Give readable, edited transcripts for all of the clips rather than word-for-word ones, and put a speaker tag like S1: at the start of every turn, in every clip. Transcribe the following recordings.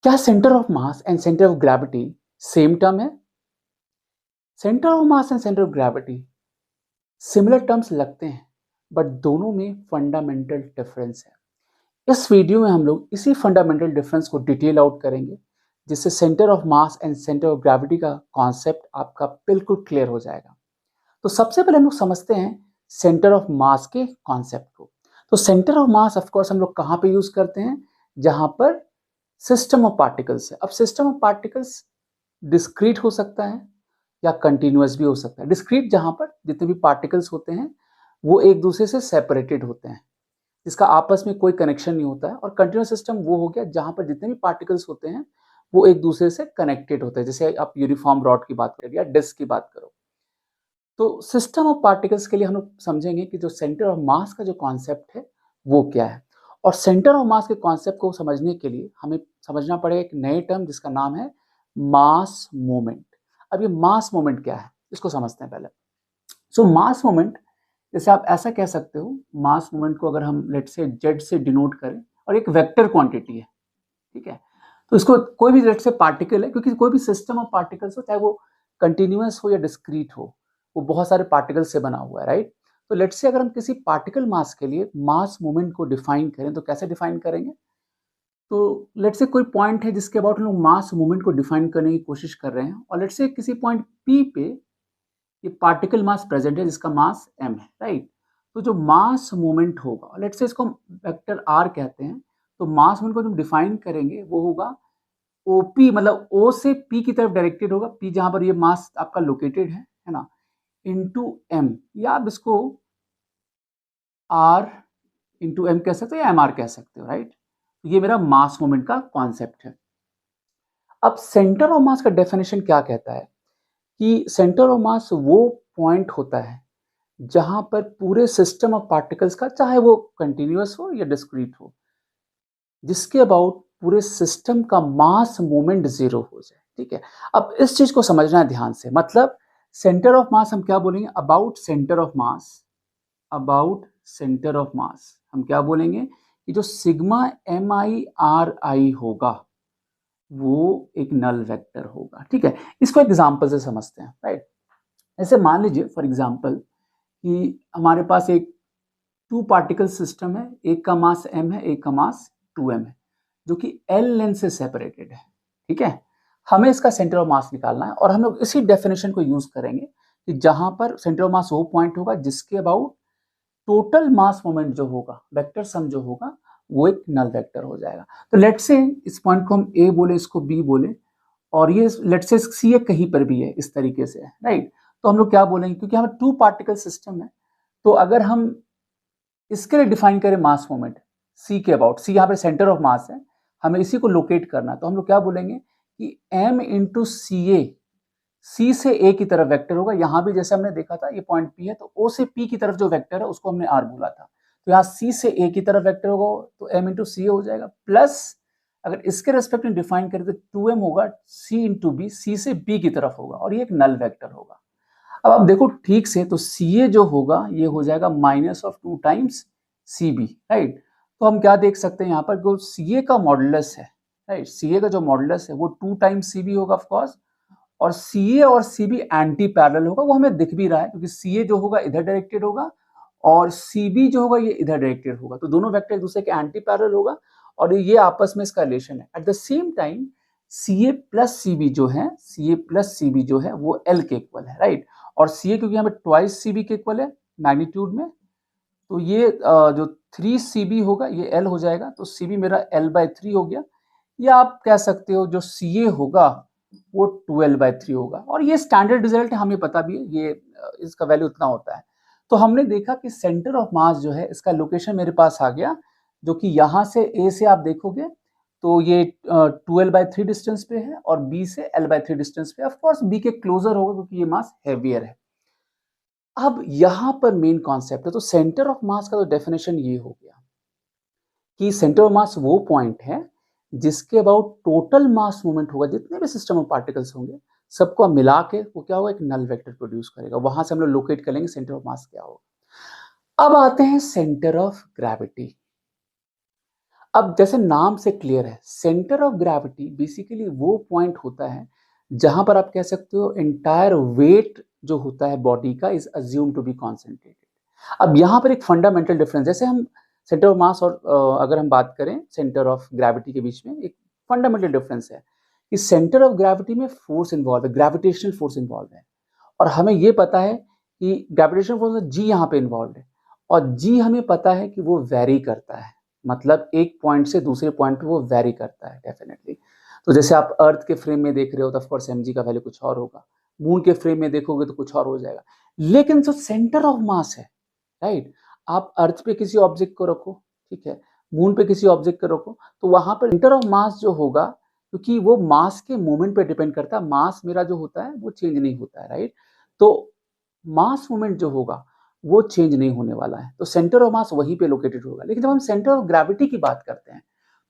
S1: क्या centre of mass and centre of gravity same term है? Centre of mass and centre of gravity similar terms लगते हैं, but दोनों में fundamental difference है। इस वीडियो में हम लोग इसी फंडामेंटल डिफरेंस को डिटेल आउट करेंगे, जिससे centre of mass and centre of gravity का कॉन्सेप्ट आपका बिल्कुल क्लियर हो जाएगा। तो सबसे पहले हम लोग समझते हैं सेंटर ऑफ मास के कॉन्सेप्ट को। तो centre of mass of course हम लोग कहाँ पे यूज करते हैं? जहां पर सिस्टम ऑफ पार्टिकल्स है। अब सिस्टम ऑफ पार्टिकल्स डिस्क्रीट हो सकता है या कंटिन्यूअस भी हो सकता है। डिस्क्रीट जहां पर जितने भी पार्टिकल्स होते हैं वो एक दूसरे से सेपरेटेड होते हैं, जिसका आपस में कोई कनेक्शन नहीं होता है। और कंटिन्यूअस सिस्टम वो हो गया जहां पर जितने भी पार्टिकल्स होते हैं वो एक दूसरे से कनेक्टेड होते हैं। जैसे आप यूनिफॉर्म रॉड की बात करें या डिस्क की बात करो। तो सिस्टम ऑफ पार्टिकल्स के लिए हम लोग समझेंगे कि जो सेंटर ऑफ मास का जो कॉन्सेप्ट है वो क्या है। और सेंटर ऑफ मास के कॉन्सेप्ट को समझने के लिए हमें समझना पड़ेगा एक नए टर्म जिसका नाम है मास मोमेंट। अब ये मास मोमेंट क्या है इसको समझते हैं पहले। सो मास मोमेंट, जैसे आप ऐसा कह सकते हो, मास मोमेंट को अगर हम लेट से जेड से डिनोट करें, और एक वेक्टर क्वांटिटी है, ठीक है। तो इसको कोई भी लेट से पार्टिकल है, क्योंकि कोई भी सिस्टम ऑफ पार्टिकल्स हो, चाहे वो कंटिन्यूअस हो या डिस्क्रीट हो, वो बहुत सारे पार्टिकल से बना हुआ है, राइट। तो लेट से अगर हम किसी पार्टिकल मास के लिए मास मोमेंट को डिफाइन करें तो कैसे डिफाइन करेंगे? तो लेट से कोई पॉइंट है जिसके अबाउट हम लोग मास मोमेंट को डिफाइन करने की कोशिश कर रहे हैं, और लेट से किसी पॉइंट पी पे ये पार्टिकल मास प्रेजेंट है जिसका मास m है, राइट। तो जो मास मोमेंट होगा, लेट से इसको हम वेक्टर r कहते हैं, तो मास मोमेंट को जब डिफाइन करेंगे वो होगा ओपी, मतलब ओ से पी की तरफ डायरेक्टेड होगा, पी जहां पर ये मास आपका लोकेटेड है ना, इंटू एम, या आप इसको आर इंटू एम कह सकते हो या एम आर कह सकते हो, राइट। ये मेरा मास मोमेंट का कॉन्सेप्ट है। अब सेंटर ऑफ मास का डेफिनेशन क्या कहता है कि सेंटर ऑफ मास वो पॉइंट होता है जहां पर पूरे सिस्टम ऑफ पार्टिकल्स का, चाहे वो कंटिन्यूअस हो या डिस्क्रीट हो, जिसके अबाउट पूरे सिस्टम का मास मोमेंट जीरो हो जाए, ठीक है। अब इस चीज को समझना है ध्यान से। मतलब सेंटर ऑफ मास हम क्या बोलेंगे? About centre of mass, about centre of mass हम क्या बोलेंगे कि जो sigma M I R I होगा वो एक नल वेक्टर होगा, ठीक है। इसको एग्जांपल से समझते हैं, राइट। ऐसे मान लीजिए फॉर एग्जांपल कि हमारे पास एक टू पार्टिकल सिस्टम है, एक का मास m है, एक का मास 2m है, जो कि l लेंथ से सेपरेटेड है, ठीक है। हमें इसका सेंटर ऑफ मास निकालना है, और हम लोग इसी डेफिनेशन को यूज करेंगे कि जहां पर सेंटर ऑफ मास वो पॉइंट होगा जिसके अबाउट टोटल मास मोमेंट जो होगा, वेक्टर सम जो होगा, वो एक नल वेक्टर हो जाएगा। तो लेट से इस पॉइंट को हम a बोले, इसको b बोले, और ये लेट से सी कहीं पर भी है, इस तरीके से है, राइट। तो हम लोग क्या बोलेंगे, क्योंकि हमें टू पार्टिकल सिस्टम है, तो अगर हम इसके लिए डिफाइन करें मास मोमेंट सी के अबाउट, सी यहाँ पे सेंटर ऑफ मास है, हमें इसी को लोकेट करना है, तो हम लोग क्या बोलेंगे कि m इंटू सी ए, सी से ए की तरफ वेक्टर होगा। यहाँ भी जैसे हमने देखा था ये पॉइंट पी है, तो ओ से पी की तरफ जो वेक्टर है उसको हमने आर बोला था, तो यहाँ सी से ए की तरफ वेक्टर होगा, तो m इंटू सी ए हो जाएगा, प्लस अगर इसके रेस्पेक्ट में डिफाइन करें तो 2m होगा, सी इंटू बी, सी से बी की तरफ होगा, और ये एक नल वेक्टर होगा। अब आप देखो ठीक से, तो सी ए जो होगा ये हो जाएगा minus of 2 times C B, right. तो हम क्या देख सकते हैं यहाँ पर, जो सी ए का मॉडुलस है, राइट, सी ए का जो मॉडुलस है वो 2 टाइम्स सी बी होगा ऑफकोर्स, और सी ए और सी बी एंटी पैरेलल होगा, वो हमें दिख भी रहा है, क्योंकि सी ए जो होगा इधर डायरेक्टेड होगा और सी बी जो होगा ये इधर डायरेक्टेड होगा, तो दोनों वेक्टर एक दूसरे के एंटी पैरेलल होगा, और ये आपस में इसका रिलेशन है। At the same time C A plus C B जो है, सी ए प्लस सी बी जो है वो एल के इक्वल है, राइट। और सी ए क्योंकि यहाँ पे ट्वाइस सी बी के इक्वल है मैग्नीट्यूड में, तो ये जो 3 सी बी होगा ये एल हो जाएगा, तो सी बी मेरा एल बाई 3 हो गया, या आप कह सकते हो जो सी ए होगा वो 12/3 होगा, और ये स्टैंडर्ड रिजल्ट है, हमें पता भी है ये इसका वैल्यू उतना होता है। तो हमने देखा कि सेंटर ऑफ मास जो है इसका लोकेशन मेरे पास आ गया, जो कि यहाँ से ए से आप देखोगे तो ये 12/3 डिस्टेंस पे है, और बी से l/3 डिस्टेंस पे, ऑफकोर्स बी के क्लोजर होगा क्योंकि ये मास हैवियर है। अब यहाँ पर मेन कॉन्सेप्ट है, तो सेंटर ऑफ मास का तो डेफिनेशन ये हो गया कि सेंटर ऑफ मास वो पॉइंट है जिसके अबाउट टोटल मास मूवमेंट होगा, जितने भी सिस्टम ऑफ पार्टिकल्स होंगे सबको मिला के वो क्या होगा, एक नल वेक्टर प्रोड्यूस करेगा। वहां से हम लोग लोकेट कर लेंगे सेंटर ऑफ मास क्या होगा। अब आते हैं सेंटर ऑफ ग्रेविटी। अब जैसे नाम से क्लियर है, सेंटर ऑफ ग्रेविटी बेसिकली वो पॉइंट होता है जहां पर आप कह सकते हो एंटायर वेट जो होता है बॉडी का is assume to be concentrated. अब यहाँ पर एक फंडामेंटल डिफरेंस, जैसे हम सेंटर ऑफ मास और अगर हम बात करें सेंटर ऑफ ग्रेविटी के बीच में एक फंडामेंटल डिफरेंस है कि सेंटर ऑफ ग्रेविटी में फोर्स इन्वॉल्व है, ग्रेविटेशनल फोर्स इन्वॉल्व है, और हमें ये पता है कि ग्रेविटेशनल फोर्स में जी यहाँ पे इन्वॉल्व है, और जी हमें पता है कि वो वेरी करता है, मतलब एक पॉइंट से दूसरे पॉइंट पे वो वेरी करता है डेफिनेटली। तो जैसे आप अर्थ के फ्रेम में देख रहे हो तो ऑफकोर्स एम जी का वैल्यू कुछ और होगा, मून के फ्रेम में देखोगे तो कुछ और हो जाएगा, लेकिन जो सेंटर ऑफ मास है, राइट, आप अर्थ पे किसी ऑब्जेक्ट को रखो, ठीक है, मून पे किसी ऑब्जेक्ट को रखो, तो वहां पर सेंटर ऑफ मास जो होगा, क्योंकि वो मास के मूवमेंट पे डिपेंड करता है, मास मेरा जो होता है वो चेंज नहीं होता है, राइट, तो मास मूवमेंट जो होगा वो चेंज नहीं होने वाला है, तो सेंटर ऑफ मास वहीं पे लोकेटेड होगा। लेकिन जब हम सेंटर ऑफ ग्रेविटी की बात करते हैं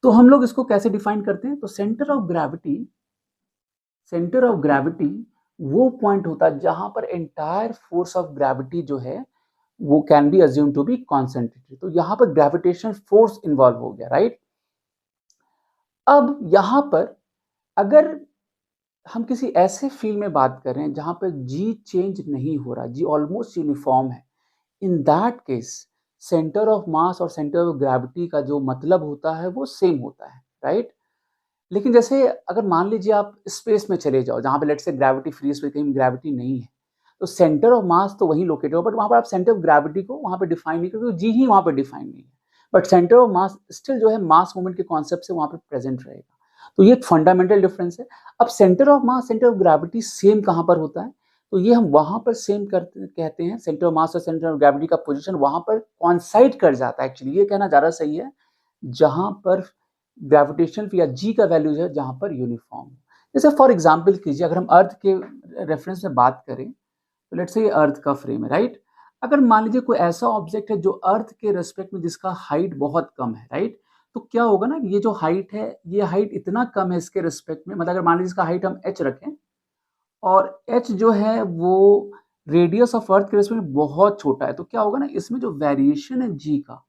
S1: तो हम लोग इसको कैसे डिफाइन करते हैं, तो सेंटर ऑफ ग्रेविटी वो पॉइंट होता है जहां पर एंटायर फोर्स ऑफ ग्रेविटी जो है वो can be assume to be concentrated, तो यहां पर ग्रेविटेशन फोर्स इन्वॉल्व हो गया, राइट। अब यहां पर अगर हम किसी ऐसे फील्ड में बात करें जहां पर जी चेंज नहीं हो रहा, जी ऑलमोस्ट यूनिफॉर्म है, in that case centre of मास और सेंटर ऑफ ग्रेविटी का जो मतलब होता है वो सेम होता है, राइट। लेकिन जैसे अगर मान लीजिए आप स्पेस में चले जाओ जहां पे let's say gravity free space, कहीं ग्रेविटी नहीं है, तो सेंटर ऑफ मास तो वहीं लोकेटेड हो, बट वहां पर आप सेंटर ऑफ ग्रेविटी को वहां पे डिफाइन नहीं करोगे, जी ही वहां पे डिफाइन नहीं है, but centre of mass still जो है मास मूवमेंट के कॉन्सेप्ट से वहां पे प्रेजेंट रहेगा। तो ये एक फंडामेंटल डिफरेंस है। अब centre of mass centre of gravity same कहां पर होता है, तो ये हम वहां पर सेम करते कहते हैं, सेंटर ऑफ मास और सेंटर ऑफ ग्रेविटी का पोजीशन वहां पर कॉन्साइड कर जाता है, एक्चुअली ये कहना ज्यादा सही है, जहां पर ग्रेविटेशन या जी का वैल्यू है जहां पर यूनिफॉर्म। जैसे फॉर एग्जांपल कीजिए, अगर हम अर्थ के रेफरेंस में बात करें तो लेट्स से ये अर्थ का फ्रेम है, राइट। अगर मान लीजिए कोई ऐसा ऑब्जेक्ट है जो अर्थ के रेस्पेक्ट में जिसका हाइट बहुत कम है, राइट, तो क्या होगा ना, ये जो हाइट है ये हाइट इतना कम है इसके रिस्पेक्ट में, मतलब अगर मान लीजिए इसका हाइट हम h रखें और h जो है वो रेडियस ऑफ अर्थ के रिस्पेक्ट में बहुत छोटा है, तो क्या होगा ना, इसमें जो वेरिएशन है जी का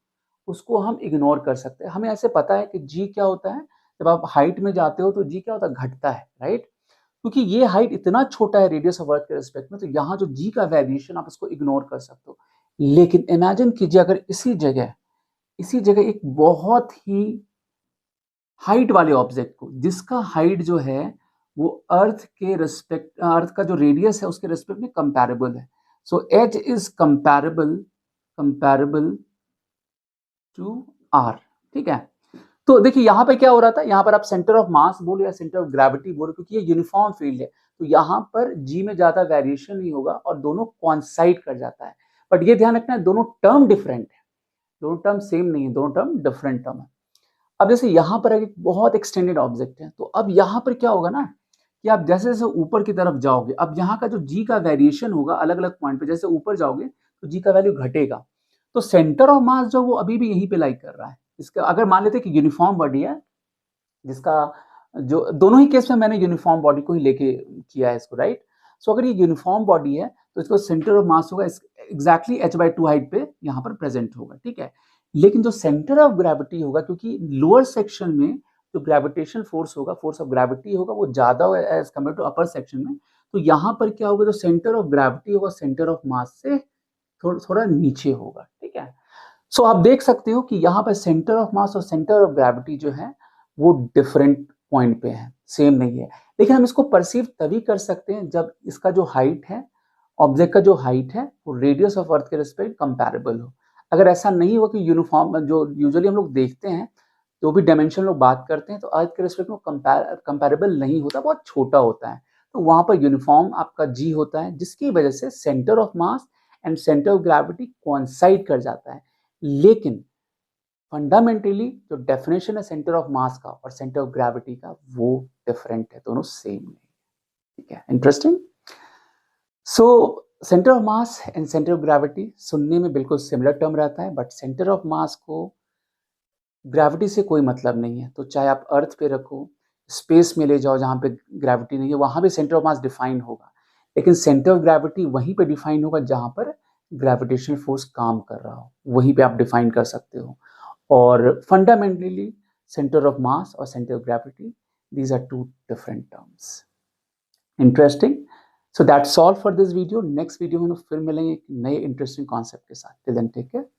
S1: उसको हम इग्नोर कर सकते हैं। हमें ऐसे पता है कि जी क्या होता है, जब आप हाइट में जाते हो तो जी क्या होता है, घटता है, राइट, क्योंकि ये हाइट इतना छोटा है रेडियस ऑफ अर्थ के रिस्पेक्ट में, तो यहाँ जो जी का वेरिएशन आप इसको इग्नोर कर सकते हो। लेकिन इमेजिन कीजिए अगर इसी जगह एक बहुत ही हाइट वाले ऑब्जेक्ट को, जिसका हाइट जो है वो अर्थ के रिस्पेक्ट, अर्थ का जो रेडियस है उसके रिस्पेक्ट में कंपैरेबल है, so H is comparable to R, ठीक है। तो देखिए यहाँ पे क्या हो रहा था, यहाँ पर आप सेंटर ऑफ मास बोलो या सेंटर ऑफ ग्रेविटी बोलो, क्योंकि ये यूनिफॉर्म फील्ड है, तो यहाँ पर जी में ज्यादा वेरिएशन नहीं होगा और दोनों कॉन्साइड कर जाता है। बट ये ध्यान रखना है दोनों टर्म डिफरेंट है, दोनों टर्म सेम नहीं है, दोनों टर्म डिफरेंट टर्म है। अब जैसे यहाँ पर एक बहुत एक्सटेंडेड ऑब्जेक्ट है, तो अब यहाँ पर क्या होगा ना कि आप जैसे जैसे ऊपर की तरफ जाओगे, अब यहाँ का जो जी का वेरिएशन होगा अलग अलग पॉइंट पे, जैसे ऊपर जाओगे तो जी का वैल्यू घटेगा, तो सेंटर ऑफ मास जो वो अभी भी यहीं पे लाइक कर रहा है। इसका अगर मान लेते कि यूनिफॉर्म बॉडी है, जिसका जो दोनों ही केस में मैंने यूनिफॉर्म बॉडी को ही लेके किया है इसको, राइट। सो अगर ये यूनिफॉर्म बॉडी है तो इसको सेंटर ऑफ मास होगा एग्जैक्टली h/2 हाइट पे यहाँ पर प्रेजेंट होगा, ठीक है। लेकिन जो सेंटर ऑफ ग्रेविटी होगा, क्योंकि लोअर सेक्शन में जो ग्रेविटेशन फोर्स होगा, फोर्स ऑफ ग्रेविटी होगा वो ज्यादा होगा as compare to upper section में, तो यहाँ पर क्या होगा, जो सेंटर ऑफ ग्रेविटी होगा सेंटर ऑफ मास से थोड़ा नीचे होगा, ठीक है। सो आप देख सकते हो कि यहाँ पर सेंटर ऑफ मास और सेंटर ऑफ ग्रेविटी जो है वो डिफरेंट पॉइंट पे है, सेम नहीं है। लेकिन हम इसको परसीव तभी कर सकते हैं जब इसका जो हाइट है, ऑब्जेक्ट का जो हाइट है वो रेडियस ऑफ अर्थ के रिस्पेक्ट कंपैरेबल हो। अगर ऐसा नहीं हो कि यूनिफॉर्म जो यूजुअली हम लोग देखते हैं, जो भी डायमेंशन लोग बात करते हैं, तो अर्थ के रिस्पेक्ट में कंपैरेबल नहीं होता, बहुत छोटा होता है, तो वहां पर यूनिफॉर्म आपका जी होता है, जिसकी वजह से centre of mass and centre of gravity coincide कर जाता है। लेकिन फंडामेंटली जो डेफिनेशन है सेंटर ऑफ मास का और सेंटर ऑफ ग्रेविटी का वो डिफरेंट है, दोनों सेम नहीं है, ठीक है। Interesting. So centre of mass and centre of gravity सुनने में बिल्कुल सिमिलर टर्म रहता है, बट सेंटर ऑफ मास को ग्रेविटी से कोई मतलब नहीं है, तो चाहे आप अर्थ पे रखो, स्पेस में ले जाओ जहाँ पे ग्रेविटी नहीं है, वहां भी सेंटर ऑफ मास डिफाइन होगा, लेकिन सेंटर ऑफ ग्रेविटी वहीं पे डिफाइन होगा जहां पर ग्रेविटेशनल फोर्स काम कर रहा हो, वहीं पे आप डिफाइन कर सकते हो। और फंडामेंटली सेंटर ऑफ मास और centre of gravity, these are two different terms. Interesting. So that's all for this video. Next video में फिर मिलेंगे एक नए इंटरेस्टिंग कॉन्सेप्ट के साथ. Till then, take care.